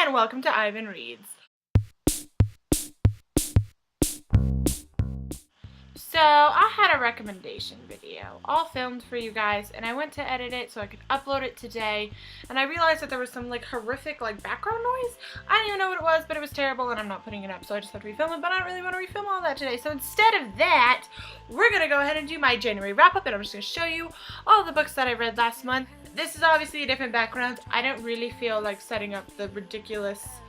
and welcome to Ivan Reads. So, I had a recommendation video all filmed for you guys, and I went to edit it so I could upload it today, and I realized that there was some horrific background noise. I didn't even know what it was, but it was terrible, and I'm not putting it up, so I just have to refilm it, but I don't really want to refilm all that today. So instead of that, we're going to go ahead and do my January wrap-up, and I'm just going to show you all the books that I read last month. This is obviously a different background. I don't really feel like setting up the ridiculousness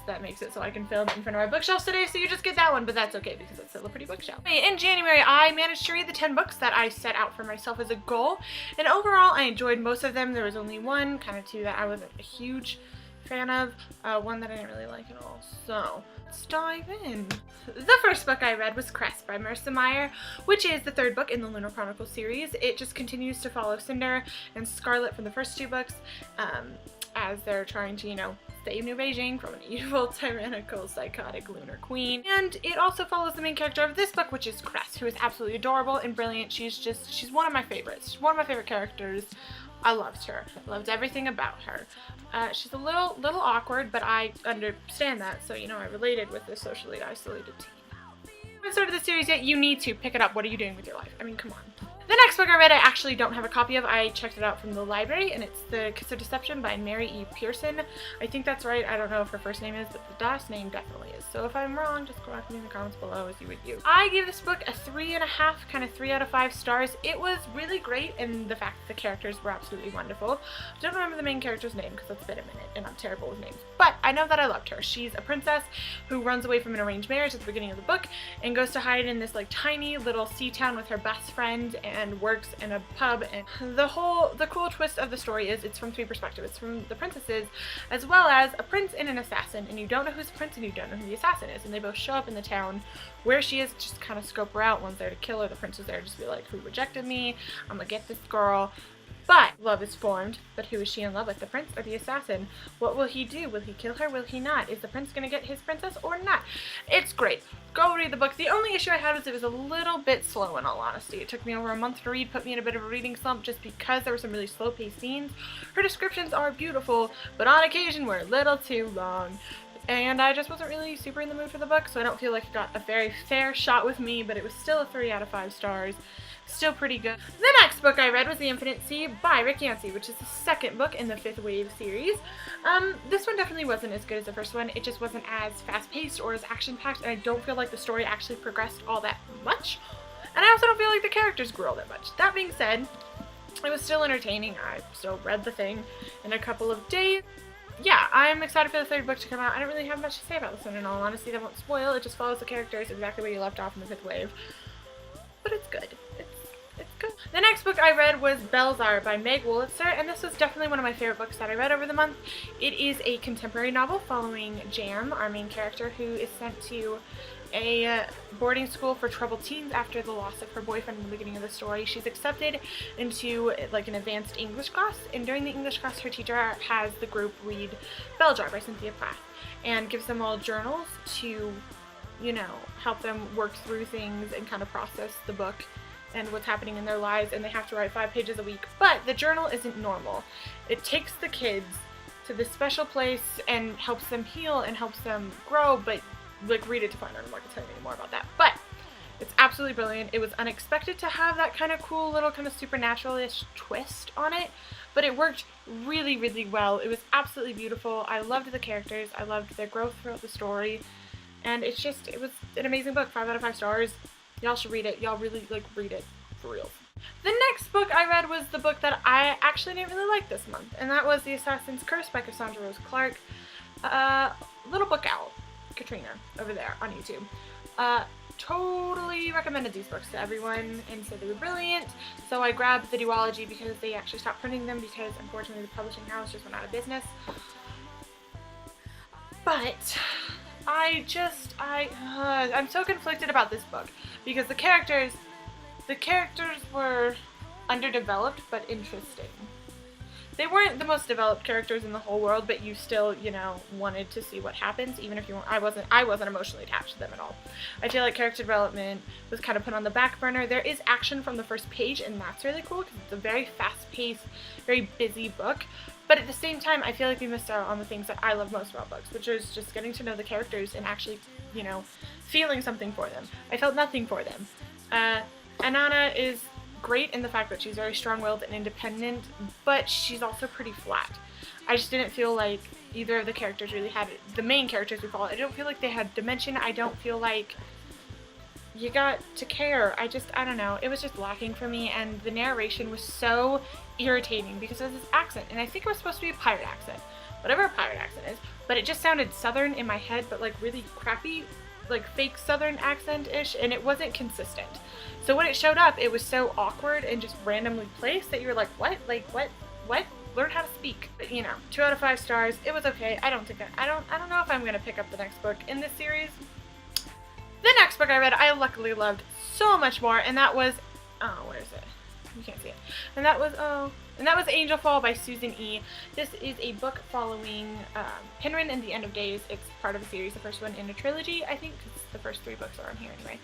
that makes it so I can film it in front of my bookshelves today, so you just get that one, but that's okay because it's still a pretty bookshelf. In January, I managed to read the 10 books that I set out for myself as a goal, and overall I enjoyed most of them. There was only one, kind of two that I wasn't a huge fan of, one that I didn't really like at all, so let's dive in. The first book I read was Crest by Marissa Meyer, which is the third book in the Lunar Chronicles series. It just continues to follow Cinder and Scarlet from the first two books, as they're trying to, save New Beijing from an evil, tyrannical, psychotic lunar queen. And it also follows the main character of this book, which is Crest, who is absolutely adorable and brilliant. She's one of my favorites. She's one of my favorite characters. I loved her. I loved everything about her. She's a little awkward, but I understand that, so, I related with this socially isolated teen. If you haven't started the series yet, you need to pick it up. What are you doing with your life? I mean, come on. The next book I read, I actually don't have a copy of. I checked it out from the library, and it's The Kiss of Deception by Mary E. Pearson. I think that's right. I don't know if her first name is, but the last name definitely is. So if I'm wrong, just correct me in the comments below as you would you. I gave this book a 3.5, kind of 3 out of 5 stars. It was really great, and the fact that the characters were absolutely wonderful. I don't remember the main character's name because it's been a minute, and I'm terrible with names. But I know that I loved her. She's a princess who runs away from an arranged marriage at the beginning of the book and goes to hide in this tiny little sea town with her best friend and works in a pub. And the cool twist of the story is it's from 3 perspectives. It's from the princesses as well as a prince and an assassin, and you don't know who's the prince and you don't know who the assassin is, and they both show up in the town where she is, just kind of scope her out. One's there to kill her, the prince is there to just be like, who rejected me? I'm gonna get this girl. But love is formed. But who is she in love with, the prince or the assassin? What will he do? Will he kill her? Will he not? Is the prince going to get his princess or not? It's great. Go read the book. The only issue I had was it was a little bit slow, in all honesty. It took me over a month to read, put me in a bit of a reading slump just because there were some really slow-paced scenes. Her descriptions are beautiful, but on occasion were a little too long. And I just wasn't really super in the mood for the book, so I don't feel like it got a very fair shot with me, but it was still a 3 out of 5 stars. Still pretty good. The next book I read was The Infinite Sea by Rick Yancey, which is the second book in the 5th Wave series. This one definitely wasn't as good as the first one. It just wasn't as fast-paced or as action-packed, and I don't feel like the story actually progressed all that much. And I also don't feel like the characters grew all that much. That being said, it was still entertaining. I still read the thing in a couple of days. Yeah, I'm excited for the third book to come out. I don't really have much to say about this one, in all honesty. That won't spoil. It just follows the characters exactly where you left off in the 5th Wave. But it's good. It's good. The next book I read was Belzar by Meg Wolitzer, and this was definitely one of my favorite books that I read over the month. It is a contemporary novel following Jam, our main character, who is sent to a boarding school for troubled teens after the loss of her boyfriend in the beginning of the story. She's accepted into an advanced English class, and during the English class her teacher has the group read Belzar by Cynthia Plath and gives them all journals to, help them work through things and kind of process the book and what's happening in their lives, and they have to write 5 pages a week. But the journal isn't normal. It takes the kids to this special place and helps them heal and helps them grow, but read it to find out. I'm not gonna tell you any more about that. But it's absolutely brilliant. It was unexpected to have that kind of cool little kind of supernatural-ish twist on it, but it worked really, really well. It was absolutely beautiful. I loved the characters. I loved their growth throughout the story, and it was an amazing book. 5 out of 5 stars. Y'all should read it. Y'all really, read it for real. The next book I read was the book that I actually didn't really like this month, and that was The Assassin's Curse by Cassandra Rose Clark. Little book owl, Katrina, over there on YouTube. Totally recommended these books to everyone and said they were brilliant, so I grabbed the duology because they actually stopped printing them because unfortunately the publishing house just went out of business. But I'm so conflicted about this book because the characters were underdeveloped but interesting. they weren't the most developed characters in the whole world, but you still, you know, wanted to see what happens, even if you weren't, I wasn't emotionally attached to them at all. I feel like character development was kind of put on the back burner. There is action from the first page, and that's really cool because it's a very fast-paced, very busy book. But at the same time, I feel like we missed out on the things that I love most about books, which is just getting to know the characters and actually, you know, feeling something for them. I felt nothing for them. Anana is great in the fact that she's very strong-willed and independent, but she's also pretty flat. I just didn't feel like either of the characters really had, the main characters we follow, I don't feel like they had dimension. I don't feel like you got to care. I don't know. It was just lacking for me, and the narration was so irritating because of this accent, and I think it was supposed to be a pirate accent, whatever a pirate accent is, but it just sounded southern in my head, but like really crappy, like fake southern accent-ish, and it wasn't consistent. So when it showed up, it was so awkward and just randomly placed that you were like, what? Like, what? Learn how to speak. But, you know, 2 out of 5 stars. It was okay. I don't know if I'm gonna pick up the next book in this series. The next book I read, I luckily loved so much more, and that was, oh, where is it? You can't see it. And that was Angel Fall by Susan E. This is a book following Penryn and the End of Days. It's part of a series, the first one in a trilogy, I think, because the first 3 books are on here anyway.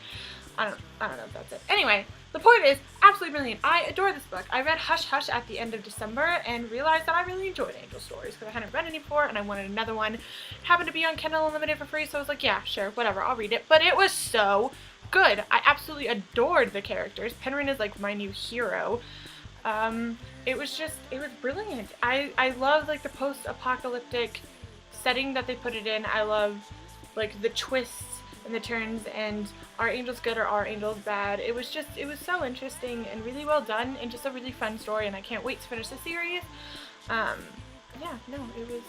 I don't know if that's it. Anyway, the point is, absolutely brilliant. I adore this book. I read Hush Hush at the end of December and realized that I really enjoyed Angel Stories because I hadn't read any before and I wanted another one. It happened to be on Kindle Unlimited for free, so I was like, yeah, sure, whatever, I'll read it. But it was so good. I absolutely adored the characters. Penryn is like my new hero. It was brilliant. I love like the post-apocalyptic setting that they put it in. I love like the twists and the turns, and are angels good or are angels bad? It was so interesting and really well done, and just a really fun story, and I can't wait to finish the series. Yeah, no, it was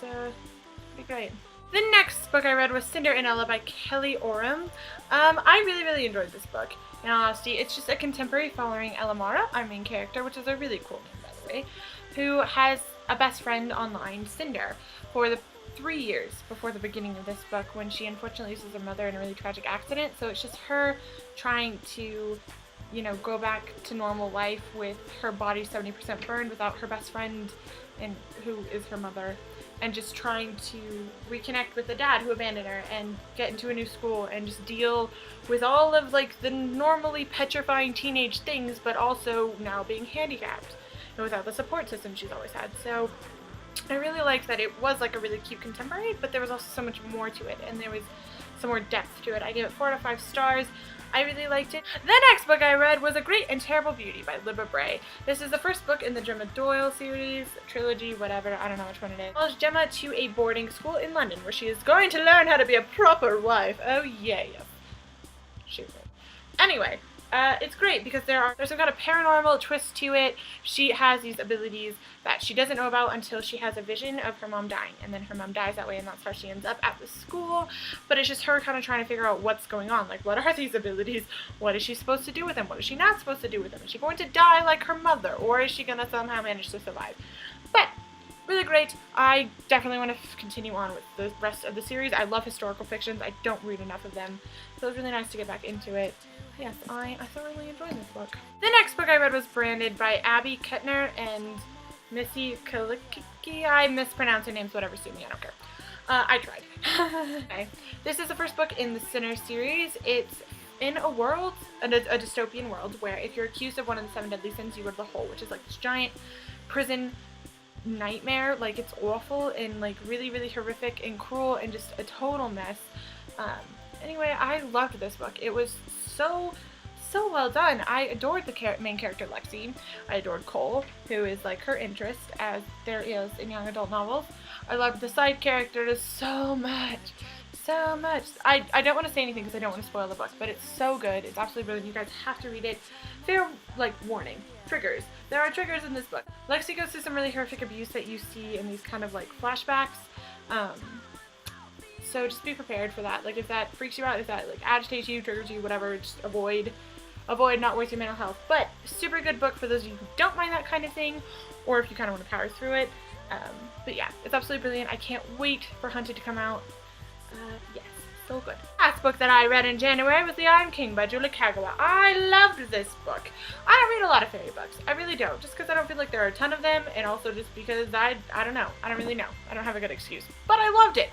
pretty great. The next book I read was Cinderella by Kelly Orem. I really enjoyed this book. In all honesty, it's just a contemporary following Elamara, our main character, which is a really cool name, by the way, who has a best friend online, Cinder, for the 3 years before the beginning of this book, when she unfortunately loses her mother in a really tragic accident. So it's just her trying to, you know, go back to normal life with her body 70% burned without her best friend, and who is her mother, and just trying to reconnect with the dad who abandoned her and get into a new school and just deal with all of like the normally petrifying teenage things, but also now being handicapped and without the support system she's always had. So I really liked that it was like a really cute contemporary, but there was also so much more to it, and there was some more depth to it. I gave it 4 out of 5 stars. I really liked it. The next book I read was A Great and Terrible Beauty by Libba Bray. This is the first book in the Gemma Doyle series, trilogy, whatever, I don't know which one it is. It follows Gemma to a boarding school in London where she is going to learn how to be a proper wife. Oh yeah. She will. Anyway, it's great because there's some kind of paranormal twist to it. She has these abilities that she doesn't know about until she has a vision of her mom dying, and then her mom dies that way, and that's how she ends up at the school. But it's just her kind of trying to figure out what's going on. Like, what are these abilities? What is she supposed to do with them? What is she not supposed to do with them? Is she going to die like her mother, or is she going to somehow manage to survive? But really great. I definitely want to continue on with the rest of the series. I love historical fictions. I don't read enough of them, so it was really nice to get back into it. Yes, I thoroughly enjoyed this book. The next book I read was Branded by Abby Kettner and Missy Kalicki. I mispronounce her names, whatever, sue me, I don't care. I tried. Okay. This is the first book in the Sinner series. It's in a world, a dystopian world, where if you're accused of one of the 7 deadly sins, you go to the hole, which is like this giant prison nightmare. Like, it's awful and like really horrific and cruel and just a total mess. Anyway, I loved this book. It was so well done. I adored the main character, Lexi. I adored Cole, who is like her interest, as there is in young adult novels. I loved the side characters so much. I don't want to say anything because I don't want to spoil the book, but it's so good. It's absolutely brilliant. You guys have to read it. Fair, like, warning. Triggers. There are triggers in this book. Lexi goes through some really horrific abuse that you see in these kind of like flashbacks. So just be prepared for that. Like, if that freaks you out, if that like agitates you, triggers you, whatever, just avoid, not worth your mental health. But super good book for those of you who don't mind that kind of thing, or if you kind of want to power through it. But yeah, it's absolutely brilliant. I can't wait for Hunted to come out. Yes. so good. Last book that I read in January was The Iron King by Julie Kagawa. I loved this book. I don't read a lot of fairy books. I really don't. Just because I don't feel like there are a ton of them, and also just because I don't know. I don't really know. I don't have a good excuse. But I loved it.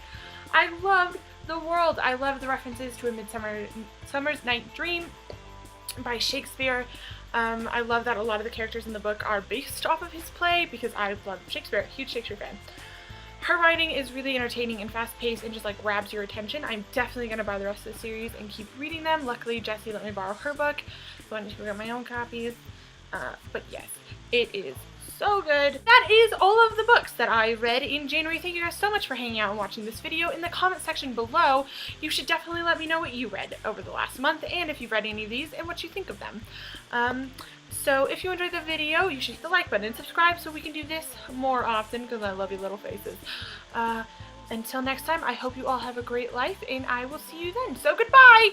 I loved the world. I loved the references to A Midsummer's Night Dream by Shakespeare. I love that a lot of the characters in the book are based off of his play because I love Shakespeare. Huge Shakespeare fan. Her writing is really entertaining and fast-paced and just like grabs your attention. I'm definitely going to buy the rest of the series and keep reading them. Luckily, Jessie let me borrow her book, so I need to go get my own copies. But yes, it is so good. That is all of the books that I read in January. Thank you guys so much for hanging out and watching this video. In the comment section below, you should definitely let me know what you read over the last month and if you've read any of these and what you think of them. So if you enjoyed the video, you should hit the like button and subscribe so we can do this more often because I love your little faces. Until next time, I hope you all have a great life and I will see you then. So goodbye!